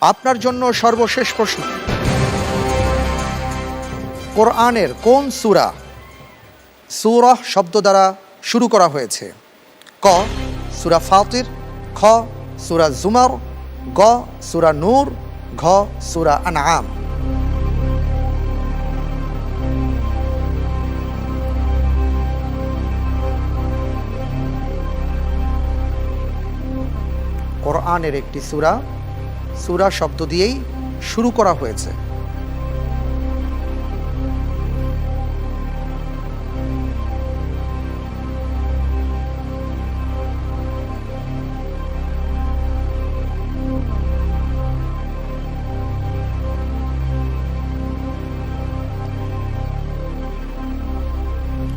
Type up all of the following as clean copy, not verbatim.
আপনার জন্য সর্বশেষ প্রশ্ন, কোরআনের কোন সূরা সূরাহ শব্দ দ্বারা শুরু করা হয়েছে? ক সূরা ফাতির, খ সূরা জুমার, গ সূরা নূর, ঘ সূরা আনআম। কোরআনের একটি সূরা সূরা শব্দ দিয়েই শুরু করা হয়েছে।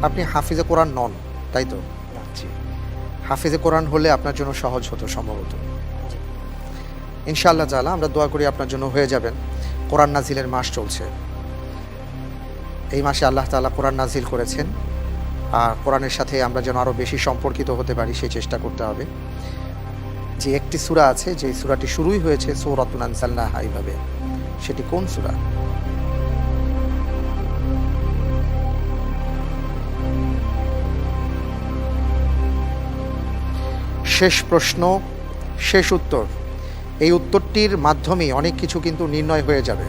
আপনি হাফিজে কোরআন নন, তাই তো? জি। হাফিজে কোরআন হলে আপনার জন্য সহজ হতো সম্ভবত। ইনশাআল্লাহ তাআলা আমরা দোয়া করি আপনার জন্য হয়ে যাবেন। কোরআন নাজিলের মাস চলছে, এই মাসে আল্লাহ তাআলা কোরআন নাজিল করেছেন, আর কোরআনের সাথে আমরা যেন আরও বেশি সম্পর্কিত হতে পারি সেই চেষ্টা করতে হবে। যে একটি সূরা আছে, যে সূরাটি শুরুই হয়েছে সূরাতুন আনজালনাহা এইভাবে, সেটি কোন সূরা? শেষ প্রশ্ন, শেষ উত্তর। এই উত্তরটির মাধ্যমেই অনেক কিছু কিন্তু নির্ণয় হয়ে যাবে।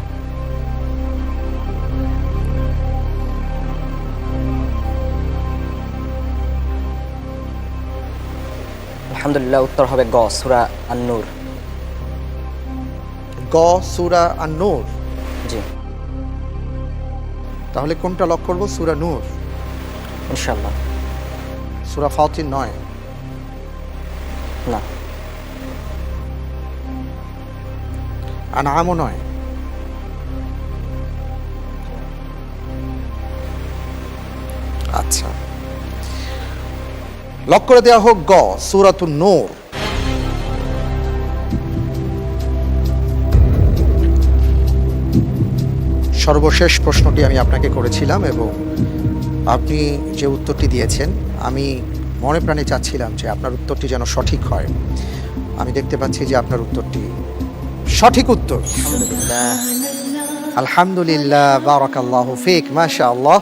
আলহামদুলিল্লাহ, উত্তর হবে গ সূরা আন-নূর। গ সূরা আন-নূর। জি, তাহলে কোনটা লক করব? সূরা নূর। ইনশাআল্লাহ। সূরা ফাতির নয়? না। আনআমও নয়? আচ্ছা, লক করে দেওয়া হোক গ সূরাতুন নূর। সর্বশেষ প্রশ্নটি আমি আপনাকে করেছিলাম এবং আপনি যে উত্তরটি দিয়েছেন, আমি মনে প্রাণে চাচ্ছিলাম যে আপনার উত্তরটি যেন সঠিক হয়। আমি দেখতে পাচ্ছি যে আপনার উত্তরটি সঠিক উত্তর। আলহামদুলিল্লাহ। আলহামদুলিল্লাহ, বারাকাল্লাহু ফিক, মাশাআল্লাহ।